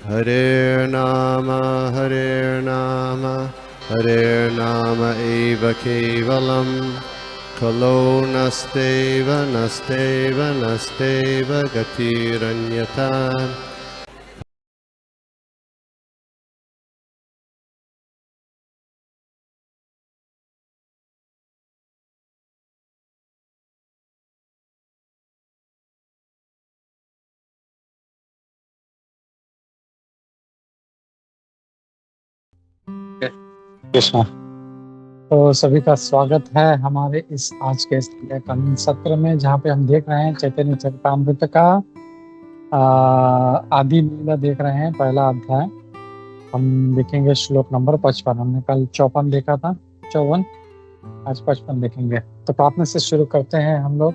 Hare Nama Hare Nama eva kevalam Kalo nasteva nasteva nasteva gatiranyata. Krishna. तो सभी का स्वागत है हमारे इस आज के कानून सत्र में, जहाँ पे हम देख रहे हैं चैतन्य चरितामृत का आदि लीला देख रहे हैं। पहला अध्याय हम देखेंगे, श्लोक नंबर 55। हमने कल 54 देखा था, 54, आज 55 देखेंगे। तो प्रार्थना से शुरू करते हैं हम लोग।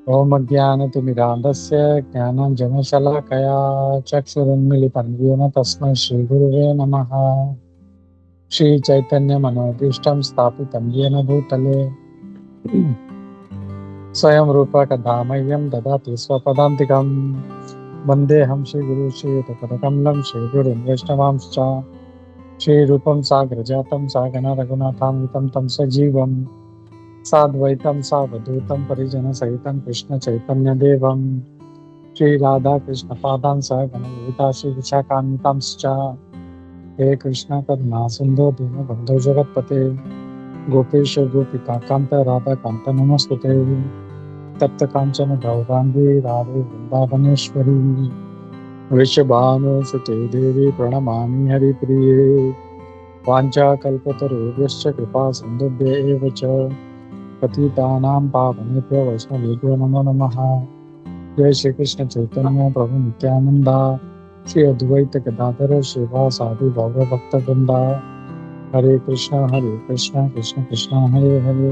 ओम अज्ञानतिमिरान्धस्य ज्ञानाञ्जनशलाकया चक्षुरुन्मीलितं येन तस्मै श्रीगुरुवे नमः। श्रीचैतन्यमनोभीष्टं स्थापितं येन भूतले स्वयं रूपकदामह्यं ददाति स्वपदान्तिकं। वन्देऽहं श्रीगुरुं श्रीयुतपदकमलं श्रीगुरुं वैष्णवांश्च। श्रीरूपं साग्रजातं सागना रघुनाथान्वितं तं सजीवं साद्वैतं सावधूतं परिजनसहितं कृष्णचैतन्यदेवं श्रीराधाकृष्णपादान् सहगणललिता श्रीविशाखान्वितांश्च। हे कृष्ण करुणा सिन्धो दीनबन्धो जगत्पते गोपेश गोपिकान्त राधाकान्त नमस्तुते। तप्त कांचन गौरांगी राधे वृंदावनेश्वरी वृषभानुसुते देवी प्रणमामि हरिप्रिये। वाञ्छाकल्पतरुभ्यश्च कृपा सिन्धुभ्य एव च पतितानां पावनेभ्यो वैष्णवेभ्यो नमो नमः। जय श्री कृष्ण चैतन्य प्रभु नित्यानंदा श्री अद्वैत गदाधर श्रीवासादि गौर भक्त वृंदा। हरे कृष्ण कृष्ण कृष्ण हरे हरे,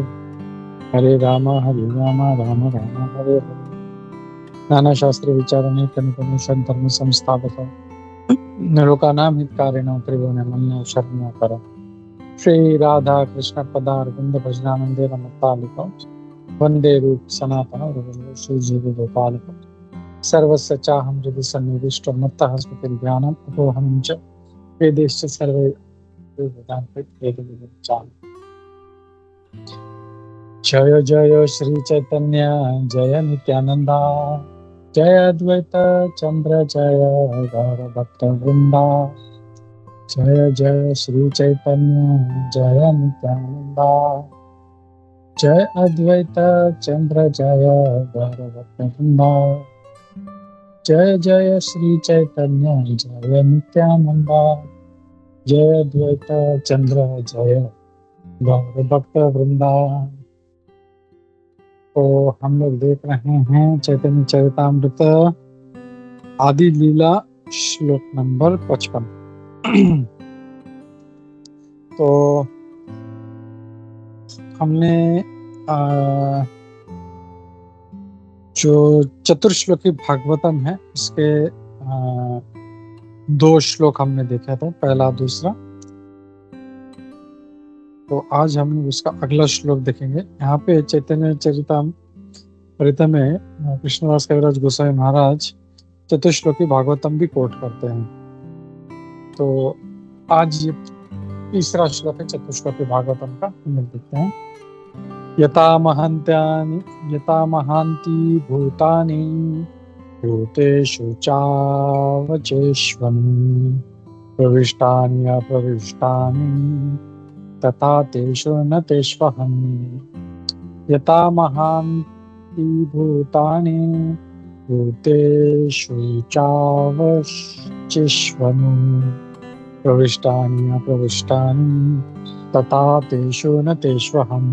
हरे राम राम राम हरे हरे। नाना शास्त्र विचारणे कनिपनिषद धर्म संस्थापक लोकानां हितकारिणो त्रिभुवनमन्यो शरणकर। श्री राधा कृष्ण पदारविंद भजनानंदे नमतालिको वंदे रूप सनातन रघुवीर श्री जीव गोपालिको। सर्वस्य चाहं हृदि सन्निविष्टो मत्तः स्मृतिर्ज्ञानम् अपोहनं च वेदैश्च सर्वे वेदान्तं। जय जय श्री चैतन्य जय नित्यानंदा जय अद्वैत चंद्र जय गौर भक्त वृंदा। जय जय श्री चैतन्य जय नित्यानंदा जय अद्वैत चंद्र जय गौर भक्त वृंदा। जय जय श्री चैतन्य जय नित्यानंदा जय अद्वैत चंद्र जय गौर भक्त वृंदा। तो हम लोग देख रहे हैं चैतन्य चरितामृत आदि लीला श्लोक नंबर 55। तो हमने जो चतुर्श्लोकी भागवतम है उसके 2 श्लोक हमने देखे थे, पहला दूसरा। तो आज हम उसका अगला श्लोक देखेंगे। यहाँ पे चैतन्य चरितामृत में कृष्णदास कविराज गोसाई महाराज चतुर्श्लोकी भागवतम भी कोट करते हैं। तो आज ये तीसरा श्लोक है चतुर्श्लोकी भागवतम का, हम देखते हैं। यथा महांति भूतानि भूतेषु चावचेष्वनि प्रविष्टानि अप्रविष्टानि तथा तेषु न तेष्वहम्। यथा महांति भूतानि भूतेषु चावचेष्वनि प्रविष्टानि अप्रविष्टानि तथा तेषु न तेष्वहम्।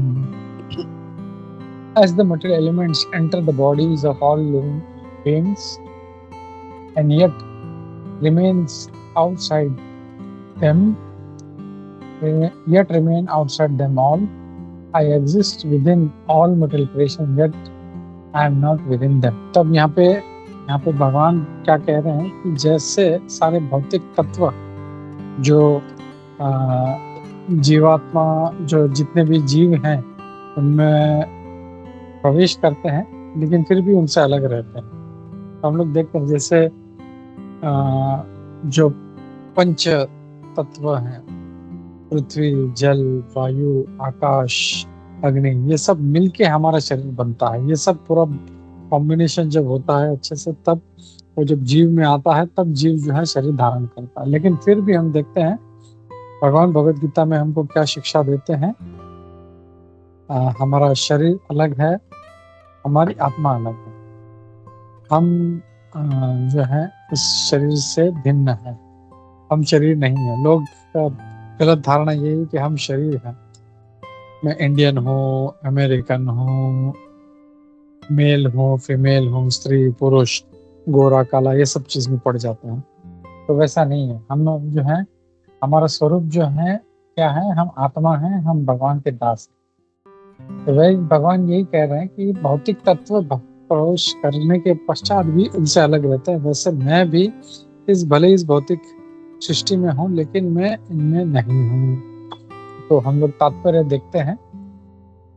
As the material elements enter the bodies of all living beings and yet remains outside them, yet remain outside them all, I exist within all material creation, yet I am not within them. तब यहाँ पे भगवान क्या कह रहे हैं कि जैसे सारे भौतिक तत्व जो जीवात्मा, जो जितने भी जीव हैं उनमें प्रवेश करते हैं लेकिन फिर भी उनसे अलग रहते हैं, हम लोग देखते हैं जैसे जो पंच तत्व हैं, पृथ्वी, जल, वायु, आकाश, अग्नि, ये सब मिलके हमारा शरीर बनता है। ये सब पूरा कॉम्बिनेशन जब होता है अच्छे से, तब वो जब जीव में आता है, तब जीव जो है शरीर धारण करता है। लेकिन फिर भी हम देखते हैं भगवान भगवत गीता में हमको क्या शिक्षा देते हैं। हमारा शरीर अलग है, हमारी आत्मा अलग है। हम जो है इस शरीर से भिन्न है, हम शरीर नहीं है। लोग का गलत धारणा यही है कि हम शरीर हैं। मैं इंडियन हूँ, अमेरिकन हूँ, मेल हूँ, फीमेल हूँ, स्त्री पुरुष, गोरा काला, ये सब चीज में पड़ जाते हैं। तो वैसा नहीं है। हम जो है, हमारा स्वरूप जो है क्या है, हम आत्मा हैं, हम भगवान के दास हैं। तो वही भगवान यही कह रहे हैं कि भौतिक तत्व प्रवेश करने के पश्चात भी उनसे अलग रहते हैं। वैसे मैं भी भले इस भौतिक सृष्टि में हूँ, लेकिन मैं इनमें नहीं हूँ। तो हम लोग तात्पर्य देखते हैं,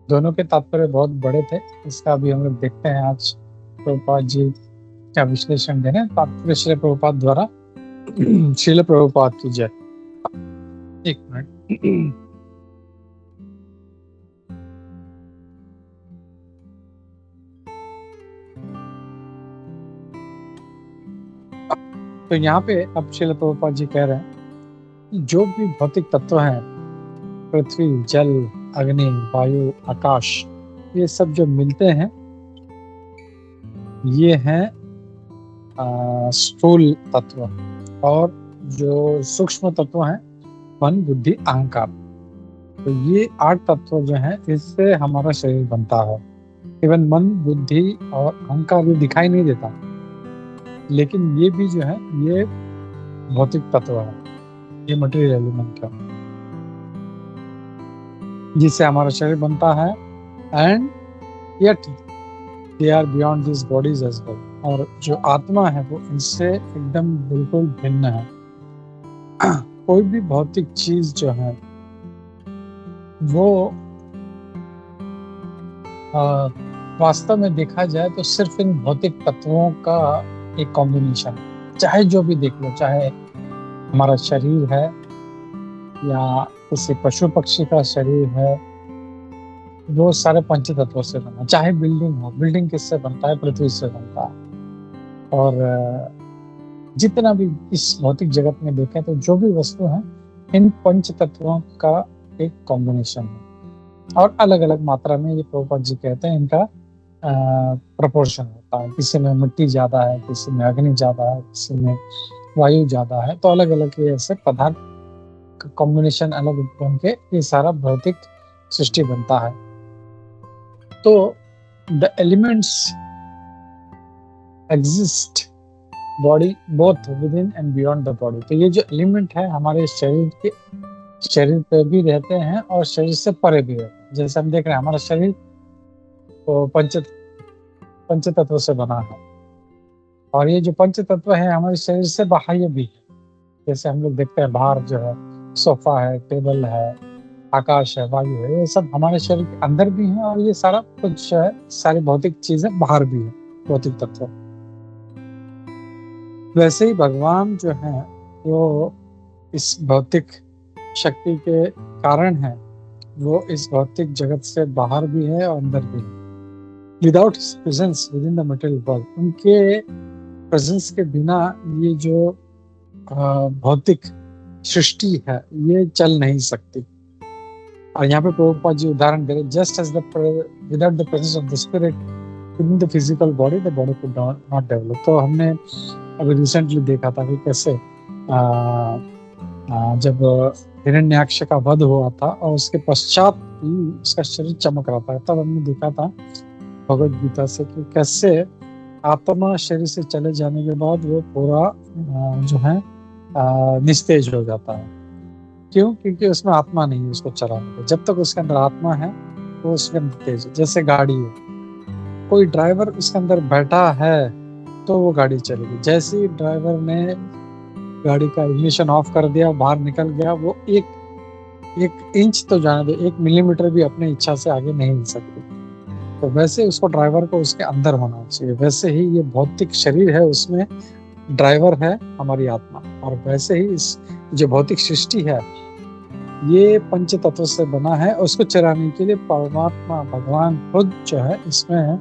दोनों के तात्पर्य बहुत बड़े थे। इसका भी हम लोग देखते हैं आज प्रभुपाद जी क्या विश्लेषण दे रहे हैं। तात्पर्य श्री प्रभुपाद द्वारा। श्रील प्रभुपाद की जय। एक मिनट। तो यहाँ पे अब श्रील प्रभुपाद जी कह रहे हैं कि जो भी भौतिक तत्व हैं, पृथ्वी, जल, अग्नि, वायु, आकाश, ये सब जो मिलते हैं, ये हैं स्थूल तत्व। और जो सूक्ष्म तत्व हैं, मन, बुद्धि, अहंकार। तो ये 8 तत्व जो हैं, इससे हमारा शरीर बनता है। इवन मन, बुद्धि और अहंकार भी दिखाई नहीं देता, लेकिन ये भी जो है, ये भौतिक तत्व है, ये मटेरियल एलिमेंट है, जिससे हमारा शरीर बनता है। And yet they are beyond this bodies as well. और जो आत्मा है वो इनसे एकदम बिल्कुल भिन्न है। कोई भी भौतिक चीज जो है वो वास्तव में देखा जाए तो सिर्फ इन भौतिक तत्वों का एक कॉम्बिनेशन। चाहे जो भी देख लो, चाहे हमारा शरीर है या किसी पशु पक्षी का शरीर है, वो सारे पंच तत्वों से बना। चाहे बिल्डिंग हो, बिल्डिंग किससे बनता है? पृथ्वी से बनता है। और जितना भी इस भौतिक जगत में देखें तो जो भी वस्तु है, इन पंच तत्वों का एक कॉम्बिनेशन है। और अलग अलग मात्रा में, ये प्रभुपाद जी कहते हैं, इनका प्रपोर्शन होता है। किसी में मिट्टी ज्यादा है, किसी में अग्नि ज्यादा है, किसी में वायु ज्यादा है। तो अलग अलग ये ऐसे पदार्थ कॉम्बिनेशन अलग बन के ये सारा भौतिक सृष्टि बनता है। तो the elements exist body both with in and beyond the body. तो ये जो एलिमेंट है हमारे शरीर पे भी रहते हैं और शरीर से परे भी रहते हैं। जैसे हम देख रहे हैं, हमारा शरीर तो पंच तत्व से बना है, और ये जो पंच तत्व है हमारे शरीर से बाह्य भी है। जैसे हम लोग देखते हैं बाहर जो है सोफा है, टेबल है, आकाश है, वायु है, ये सब हमारे शरीर के अंदर भी है। और ये सारा कुछ है, सारी भौतिक चीजें बाहर भी है, भौतिक तत्व। वैसे ही भगवान जो है वो इस भौतिक शक्ति के कारण है, वो इस भौतिक जगत से बाहर भी है और अंदर भी है। Without presence with in the material world, उनके प्रेजेंस के बिना ये जो भौतिक सृष्टि है ये चल नहीं सकती। और यहाँ पे प्रभुपाद जी उदाहरण दे रहे, just as the without the presence of the spirit in the physical body, the body could not develop. तो हमने अभी रिसेंटली देखा था कि कैसे जब हिरण्याक्ष का वध हुआ था और उसके पश्चात भी उसका शरीर चमक रहा था, तब हमने देखा था भगवद गीता से कि कैसे आत्मा शरीर से चले जाने के बाद वो पूरा जो है निस्तेज हो जाता है। क्यों? क्योंकि उसमें आत्मा नहीं है उसको चलाने का। जब तक उसके अंदर आत्मा है तो उसके अंदर तेज है। जैसे गाड़ी है, कोई ड्राइवर उसके अंदर बैठा है तो वो गाड़ी चलेगी। जैसे ही ड्राइवर ने गाड़ी का इग्निशन ऑफ कर दिया, बाहर निकल गया, वो एक इंच तो जाने दो, 1 मिलीमीटर भी अपने इच्छा से आगे नहीं हिल सकती। तो वैसे उसको ड्राइवर को उसके अंदर होना चाहिए। वैसे ही ये भौतिक शरीर है, उसमें ड्राइवर है हमारी आत्मा। और वैसे ही इस जो भौतिक सृष्टि है ये पंच तत्व से बना है, उसको चलाने के लिए परमात्मा भगवान खुद जो है इसमें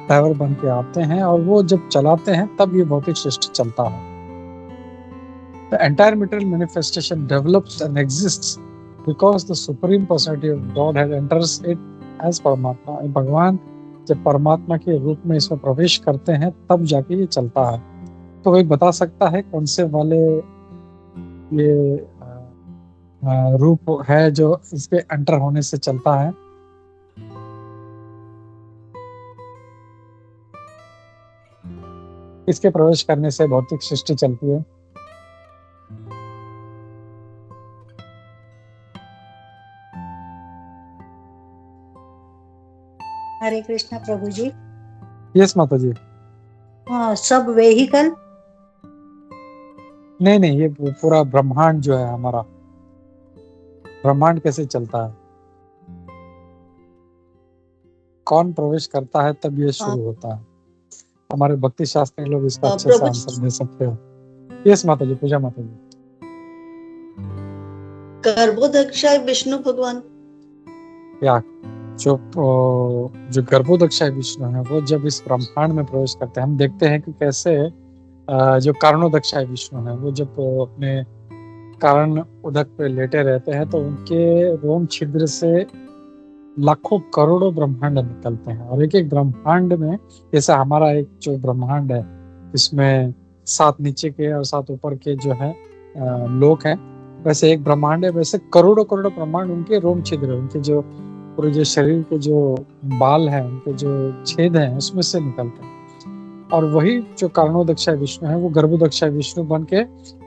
ड्राइवर बन के आते हैं, और वो जब चलाते हैं तब ये भौतिक सृष्टि चलता है। The entire material manifestation develops and exists because the supreme personality of Godhead enters it as परमात्मा। भगवान जब परमात्मा के रूप में इसमें प्रवेश करते हैं तब जाके ये चलता है। तो कोई बता सकता है कौन से वाले ये रूप है जो इसके एंटर होने से चलता है? इसके प्रवेश करने से भौतिक सृष्टि चलती है। हरे कृष्णा प्रभु जी। यस माता जी। हाँ, सब वेहिकल। नहीं, ये पूरा ब्रह्मांड जो है हमारा, ब्रह्मांड कैसे चलता है, कौन प्रवेश करता है तब ये शुरू होता है। हमारे भक्ति शास्त्री लोग इसका अच्छे से आंसर दे सकते हो। यस माता जी, पूजा माता जी। गर्भोदक्षाय विष्णु भगवान, या जो गर्भोदक्षाय विष्णु है वो जब इस ब्रह्मांड में प्रवेश करते हैं, हम देखते हैं कि कैसे जो कारणोदक्षाय विष्णु है वो जब अपने कारण उदक पे लेटे रहते हैं तो उनके रोम छिद्र से लाखों करोड़ों ब्रह्मांड निकलते हैं। और एक एक ब्रह्मांड में, जैसे हमारा एक जो ब्रह्मांड है इसमें 7 नीचे के और 7 ऊपर के जो है लोक हैं, वैसे एक ब्रह्मांड है, वैसे करोड़ों करोड़ों ब्रह्मांड उनके रोम छिद्र, उनके जो पूरे जो शरीर के जो बाल हैं, उनके जो छेद हैं उसमें से निकलते हैं। और वही जो कारणोदक्षाय विष्णु है वो गर्भोदक्षाय विष्णु बन के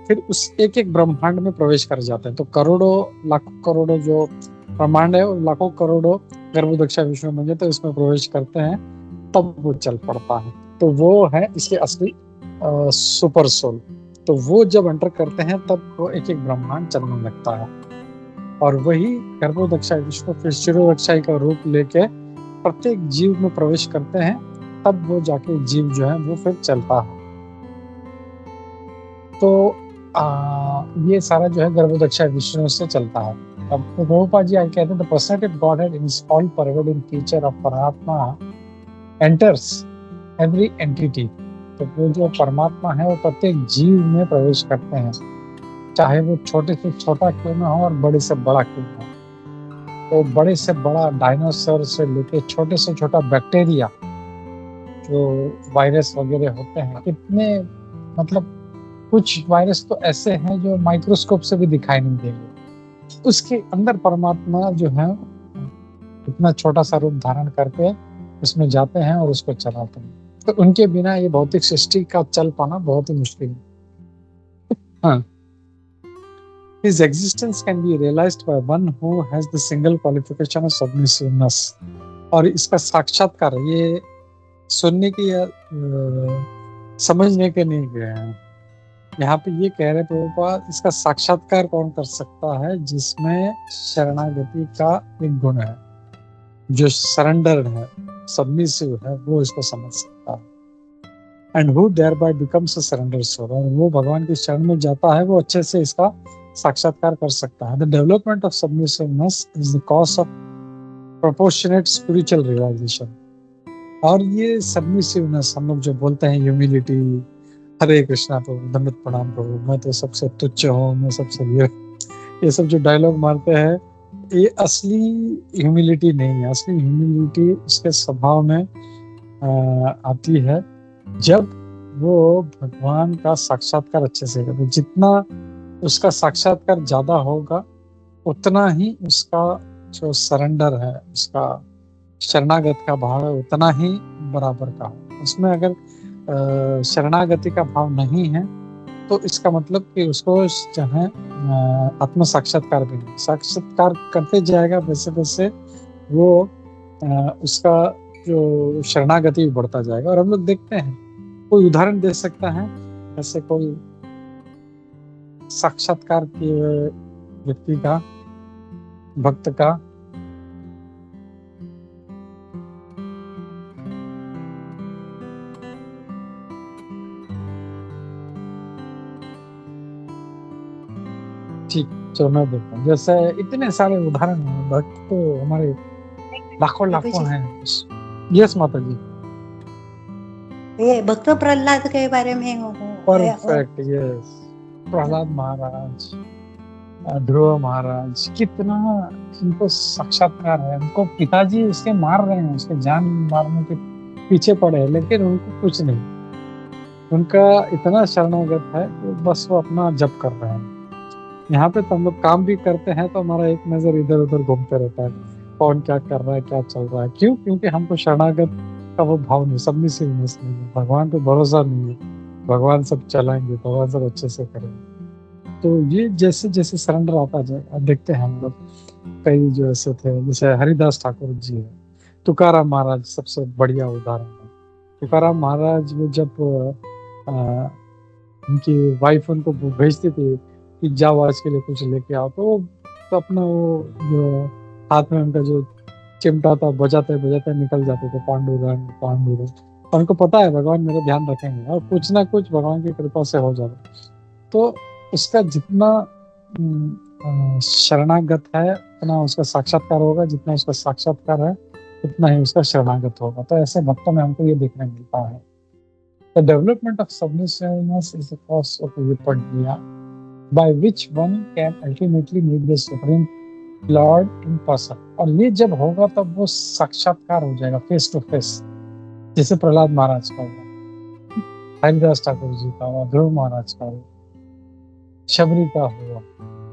फिर उस एक एक ब्रह्मांड में प्रवेश कर जाते हैं। तो करोड़ों लाखों करोड़ों जो ब्रह्मांड है और लाखों करोड़ों गर्भोदक्षाय विष्णु बन जाते हैं, उसमें प्रवेश करते हैं तब वो चल पड़ता है। तो वो है इसके असली सुपर सोल। तो वो जब एंटर करते हैं तब वो एक एक ब्रह्मांड चलने लगता है। और वही गर्भोदक्षाय विष्णु फिर शिरोदक्षाय का रूप लेके प्रत्येक जीव में प्रवेश करते हैं, तब वो जाके जीव जो है वो फिर चलता है। तो ये सारा जो है गर्भोदक्षाय विष्णु से चलता है। अब प्रभुपाद जी कहते हैं, the personality of godhead in all pervading feature of परमात्मा एंटर्स एवरी एंटिटी। तो वो जो परमात्मा है वो प्रत्येक जीव में प्रवेश करते हैं, चाहे वो छोटे से छोटा क्यों ना हो और बड़े से बड़ा क्यों ना हो। तो बड़े से बड़ा डायनासोर से लेके छोटे से छोटा बैक्टीरिया, जो वायरस वगैरह होते हैं, कितने मतलब कुछ वायरस तो ऐसे हैं जो माइक्रोस्कोप से भी दिखाई नहीं देंगे, उसके अंदर परमात्मा जो है इतना छोटा सा रूप धारण करके उसमें जाते हैं और उसको चलाते हैं। तो उनके बिना ये भौतिक सृष्टि का चल पाना बहुत ही मुश्किल है। हाँ, His existence can be realized by one who has the single qualification of submissiveness। और इसका साक्षात्कार ये सुनने की या समझने के नहीं गए हैं, यहाँ पे ये कह रहे प्रभुपाद, इसका साक्षात्कार कौन कर सकता है? जिसमें शरणागति का एक गुण है, जो सरेंडर है, सबमिसिव है, वो इसको समझ सकता है। And who thereby becomes a surrender soul, और वो भगवान की शरण में जाता है, वो अच्छे से इसका साक्षात्कार कर सकता है। The development of submissiveness is the cause of proportionate spiritual realization. और ये सबमिसिवनेस हम लोग जो बोलते हैं, ह्यूमिलिटी, हरे कृष्णा प्रभु, दंडवत प्रणाम प्रभु, मैं तो सबसे तुच्छ हूँ, मैं सबसे ये सब जो डायलॉग मारते हैं, ये असली ह्यूमिलिटी नहीं है। असली ह्यूमिलिटी उसके स्वभाव में आती है जब वो भगवान का साक्षात्कार अच्छे से करे। जितना उसका साक्षात्कार ज्यादा होगा उतना ही उसका जो सरेंडर है, उसका शरणागत का भाव है, उतना ही बराबर का हो। उसमें अगर शरणागति का भाव नहीं है तो इसका मतलब कि उसको जो है आत्म साक्षात्कार भी नहीं। साक्षात्कार करते जाएगा वैसे वैसे वो उसका जो शरणागति भी बढ़ता जाएगा। और हम लोग देखते हैं, कोई उदाहरण दे सकता है ऐसे कोई साक्षात्कार किए हुए व्यक्ति का, भक्त का? ठीक, चलो मैं बोलता हूँ। जैसे इतने सारे उदाहरण हैं, भक्त तो हमारे लाखों प्रभु लाखों जी, हैं। यस माता जी। ये भक्त प्रहलाद के बारे में हो। Perfect, yes. प्रहलाद महाराज, ध्रुव महाराज, कितना इनको साक्षात्कार है। उनको पिताजी उसके मार रहे हैं, उसके जान मारने के पीछे पड़े हैं, लेकिन उनको कुछ नहीं। उनका इतना शरणागत है कि बस वो अपना जप कर रहे हैं। यहाँ पे तो हम लोग काम भी करते हैं तो हमारा एक नजर इधर उधर घूमते रहता है, कौन क्या कर रहा है, क्या चल रहा है। क्यों? क्योंकि हमको शरणागत का वो भाव नहीं, सबमिसिवनेस नहीं है, भगवान पे भरोसा नहीं है। भगवान सब चलाएंगे, भगवान सब अच्छे से करेंगे। तो ये जैसे जैसे सरेंडर आता जाए, अब देखते हैं हम लोग कई जो ऐसे थे, जैसे हरिदास ठाकुर जी है, तुकाराम महाराज सबसे बढ़िया उदाहरण है। तुकाराम महाराज वो जब उनकी वाइफ उनको भेजती थी कि जाओ आज के लिए कुछ लेके आओ, तो अपना वो जो हाथ में उनका जो चिमटा था, बजाते बजाते निकल जाते थे, पांडुरंग पांडुरंग। और उनको पता है भगवान मेरा ध्यान रखेंगे और कुछ ना कुछ भगवान की कृपा से हो जाएगा। तो उसका जितना शरणागत है उतना उसका साक्षात्कार होगा, जितना उसका साक्षात्कार है उतना ही उसका शरणागत होगा। तो ऐसे भक्तों में हमको ये देखने मिलता है। The development of submissiveness is the cause of vipadya, by which one can ultimately meet the Supreme Lord in person. और ये जब होगा तब वो साक्षात्कार हो जाएगा, फेस टू फेस, जैसे प्रहलाद महाराज का हुआ, हरिदास ठाकुर जी का हुआ, ध्रुव महाराज का हुआ, शबरी का हुआ।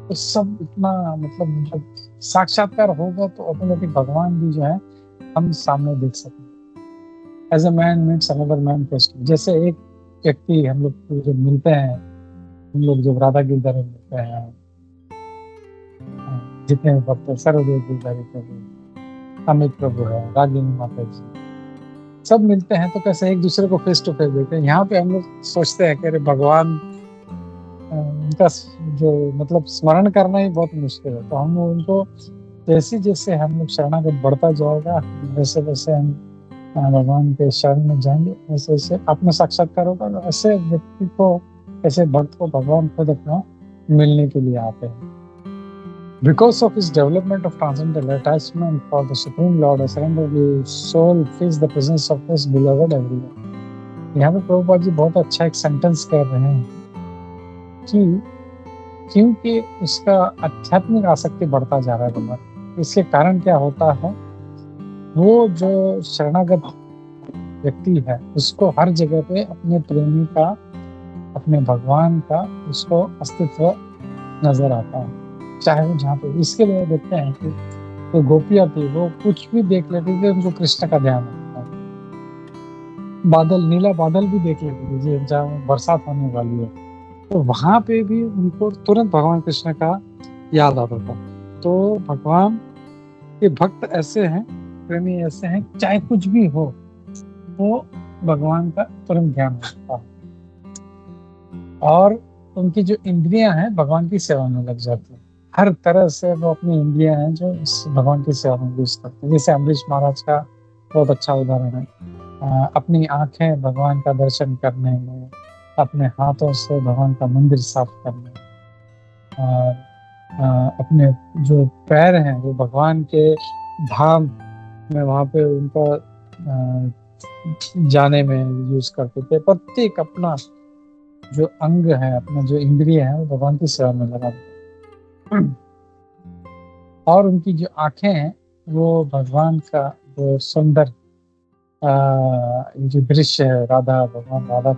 तो सब इतना मतलब जब साक्षात्कार होगा तो ऑटोमेटिक भगवान भी जो है हम सामने देख सकेंगे। As a man meets another man face to. जैसे एक व्यक्ति हम लोग जब मिलते हैं, हम लोग जब राधा गिरधारी मिलते हैं, जितने भी भक्त सर्वदेव गिरधारी प्रभु, अमित प्रभु है, रागिनी माता जी, सब मिलते हैं तो कैसे एक दूसरे को फेस टू फेस देखते हैं। यहाँ पे हम लोग सोचते हैं कि अरे भगवान, उनका जो मतलब स्मरण करना ही बहुत मुश्किल है। तो हम उनको जैसे जैसे हम लोग शरणागत बढ़ता जाएगा, वैसे वैसे हम भगवान के शरण में जाएंगे, वैसे वैसे आत्म साक्षात्कार होगा। ऐसे व्यक्ति को, ऐसे भक्त को भगवान खुद अपना मिलने के लिए आते हैं। Because of his development of transcendental attachment for the Supreme Lord, a surrendered soul feels the presence of his beloved everywhere. यहाँ पे प्रभुपाद जी बहुत अच्छा एक सेंटेंस कर रहे हैं कि क्योंकि उसका आध्यात्मिक आसक्ति बढ़ता जा रहा है भगवान, इसके कारण क्या होता है, वो जो शरणागत व्यक्ति है उसको हर जगह पे अपने प्रेमी का, अपने भगवान का उसको अस्तित्व नजर आता है, चाहे वो जहाँ पे। इसके लिए देखते हैं कि तो गोपियाँ थी, वो कुछ भी देख लेती थी, उनको कृष्ण का ध्यान आता है। बादल, नीला बादल भी देख लेती थी जहाँ बरसात होने वाली है, तो वहां पे भी उनको तुरंत भगवान कृष्ण का याद आता था। तो भगवान के भक्त ऐसे हैं, प्रेमी ऐसे हैं, चाहे कुछ भी हो वो भगवान का तुरंत ध्यान रखता है और उनकी जो इंद्रियां हैं भगवान की सेवा में लग जाती है। हर तरह से वो अपनी इंद्रियां हैं जो भगवान की सेवा में यूज करते हैं। जैसे अम्बरीश महाराज का बहुत अच्छा उदाहरण है। अपनी आंखें भगवान का दर्शन करने में, अपने हाथों से भगवान का मंदिर साफ करने, और अपने जो पैर हैं वो भगवान के धाम में, वहाँ पे उनका जाने में यूज करते थे। प्रत्येक अपना जो अंग है, अपना जो इंद्रिय है, वो भगवान की सेवा में लगा देते। और उनकी जो आंखें हैं वो भगवान का जो सुंदर जो दृश्य है, राधा, भगवान राधा,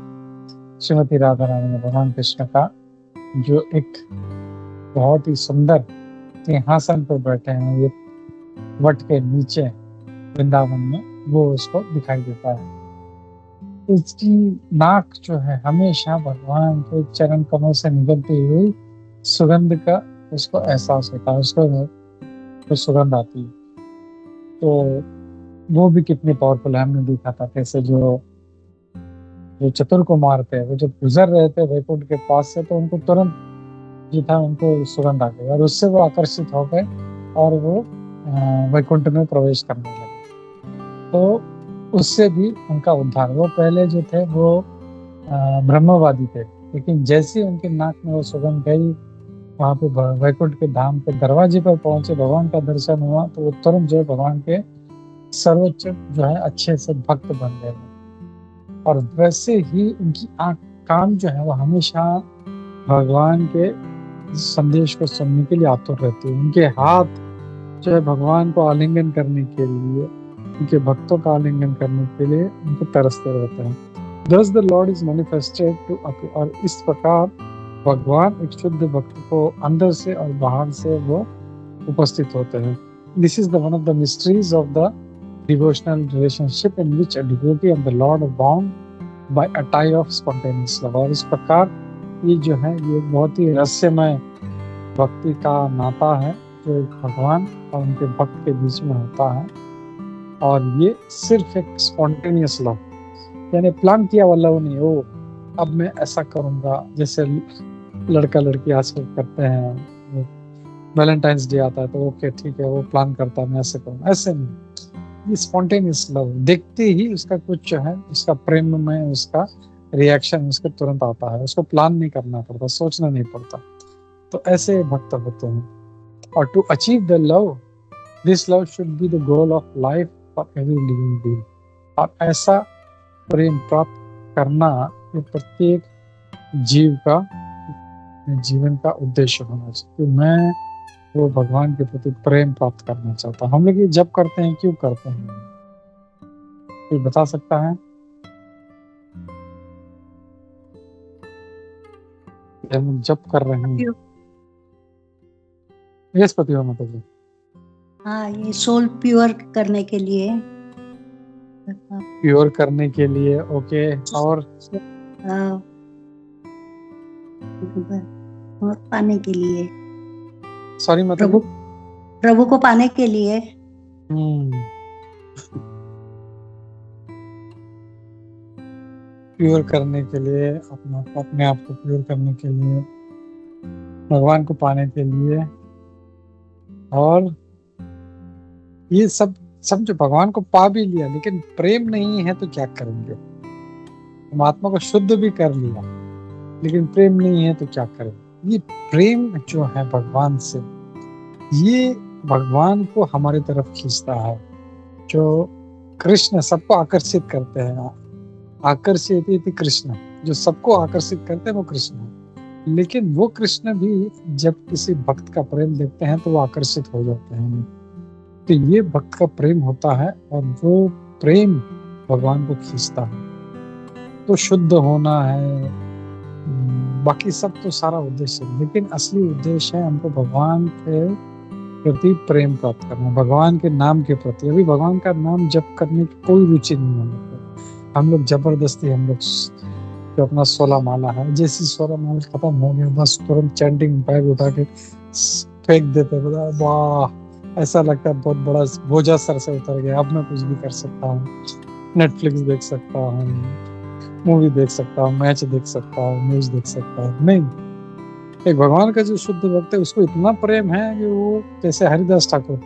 श्रीमती राधा रानी, भगवान कृष्ण का जो एक बहुत ही सुंदर सिंहासन पर बैठे हैं ये वट के नीचे वृंदावन में, वो उसको दिखाई देता है। इसकी नाक जो है हमेशा भगवान के चरण कमल से निकलती हुई सुगंध का उसको एहसास होता है, उसको तो सुगंध आती है। तो वो भी कितनी पावरफुल है। हमने देखा था कैसे जो चतुर कुमार थे, वो जब गुजर रहे थे वैकुंठ के पास से, तो उनको तुरंत जो था उनको सुगंध आ गई और उससे वो आकर्षित हो गए और वो वैकुंठ में प्रवेश करने लगे। तो उससे भी उनका उद्धार। वो पहले जो थे वो ब्रह्मवादी थे, लेकिन जैसे उनके नाक में वो सुगंध गई वहाँ पे वैकुंठ के धाम के दरवाजे पर पहुंचे, भगवान का दर्शन हुआ, तो वो तुरंत जो है भगवान के सर्वोच्च जो है अच्छे से भक्त बन गए। और वैसे ही उनकी आंख कान जो है वो हमेशा भगवान के संदेश को सुनने के लिए आतुर रहते हैं। उनके हाथ जो है भगवान को आलिंगन करने के लिए, उनके भक्तों का आलिंगन करने के लिए उनको तरसते रहते हैं। Thus the Lord is manifested to appear, और इस प्रकार भगवान एक शुद्ध भक्त को अंदर से और बाहर से वो उपस्थित होते हैं। This is the one of the mysteries of the devotional relationship in which a devotee and the Lord are bound by a tie of spontaneous love। और इस प्रकार ये जो है ये एक बहुत ही रहस्यमय भक्ति का नाता है जो एक भगवान और उनके भक्त के बीच में होता है। और ये सिर्फ एक स्पॉन्टेनियस लव, यानी प्लान किया हुआ लव नहीं। ओ अब मैं ऐसा करूंगा, जैसे लड़का लड़की आजकल करते हैं, वैलेंटाइंस डे आता है तो ओके ठीक है वो प्लान करता है मैं ऐसे करूँगा, ऐसे नहीं। ये स्पॉन्टेनियस लव, देखते ही उसका कुछ जो है उसका प्रेम में उसका रिएक्शन उसके तुरंत आता है, उसको प्लान नहीं करना पड़ता, सोचना नहीं पड़ता। तो ऐसे भक्त होते हैं। और to achieve the love, this love should be the goal of life for every living being. और ऐसा प्रेम प्राप्त करना ये प्रत्येक जीव का जीवन का उद्देश्य होना चाहिए कि मैं वो भगवान के प्रति प्रेम प्राप्त करना चाहता हूँ। हम लोग ये जब करते हैं, क्यों करते हैं, कोई बता सकता है? हम जब कर रहे हैं यस पति हो मतलब जी। हाँ, ये सोल प्योर करने के लिए, प्योर करने के लिए, ओके। और पाने के लिए, सॉरी मतलब प्रभु को पाने के लिए। प्योर करने के लिए, अपने आप को प्योर करने के लिए, भगवान को पाने के लिए। और ये सब समझो भगवान को पा भी लिया लेकिन प्रेम नहीं है तो क्या करेंगे? हम आत्मा को शुद्ध भी कर लिया लेकिन प्रेम नहीं है तो क्या करेंगे? ये प्रेम जो है भगवान से, ये भगवान को हमारी तरफ खींचता है। जो कृष्ण सबको आकर्षित करते हैं, आकर्षित कृष्ण, जो सबको आकर्षित करते हैं वो कृष्ण है। लेकिन वो कृष्ण भी जब किसी भक्त का प्रेम देखते हैं तो वो आकर्षित हो जाते हैं। तो ये भक्त का प्रेम होता है और वो प्रेम भगवान को खींचता है। तो शुद्ध होना है, बाकी सब तो सारा उद्देश्य है, लेकिन असली उद्देश्य है हमको भगवान के प्रति प्रेम प्राप्त करना, भगवान के नाम के प्रति। अभी भगवान का नाम जप करने की कोई रुचि नहीं है हम लोग जबरदस्ती, हम लोग जो अपना 16 माला है, जैसी 16 माला खत्म हो गया बस तुरंत चैंटिंग बैग उठा के फेंक देते। वाह, ऐसा लगता है बहुत बड़ा बोझा सर से उतर गया, अब मैं कुछ भी कर सकता हूँ, नेटफ्लिक्स देख सकता हूँ, मूवी देख सकता हूँ, मैच देख सकता हूँ, न्यूज देख सकता हूँ। नहीं, एक भगवान का जो शुद्ध भक्त है उसको इतना प्रेम है कि वो जैसे हरिदास ठाकुर,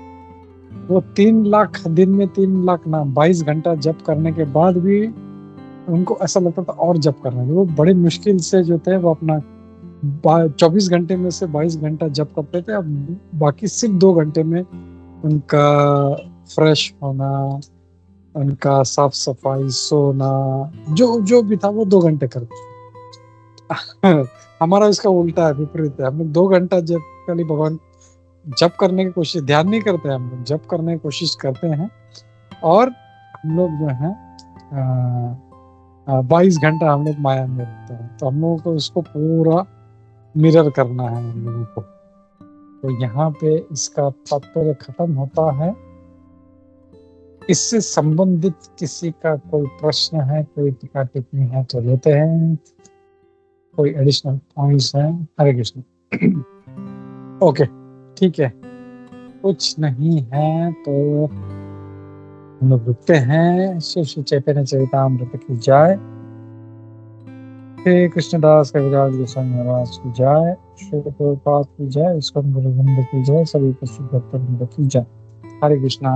वो 3 लाख दिन में 3 लाख नाम 22 घंटा जप करने के बाद भी उनको ऐसा लगता था और जप करना है। वो बड़े मुश्किल से जो थे वो अपना 24 घंटे में से 22 घंटा जप करते थे। अब बाकी सिर्फ 2 घंटे में उनका फ्रेश होना, उनका साफ सफाई, सोना, जो भी था वो 2 घंटे करते। हमारा इसका उल्टा है, विपरीत है। हम लोग 2 घंटा जब खाली भगवान जप करने की कोशिश, ध्यान नहीं करते हम लोग, जप करने की कोशिश करते हैं। और हम लोग जो है 22 घंटा हम लोग माया में रहते हैं। तो हम लोगों को उसको पूरा मिरर करना है हम लोगों को। तो यहाँ पे इसका तात्पर्य खत्म होता है। इससे संबंधित किसी का कोई प्रश्न है, कोई टीका टिप्पणी है तो लेते हैं, कोई एडिशनल पॉइंट्स हैं? हरे कृष्ण। ओके, ठीक है, कुछ नहीं है तो हम लोग रुकते हैं। श्री चैतन्य चरितामृत की जय, श्री कृष्णदास कविराज गोस्वामी महाराज की जय, श्री प्रभुपाद की जय, इसको गुरु वृंद की जय, सभी प्रसिद्ध भक्त वृंद की जय। हरे कृष्णा।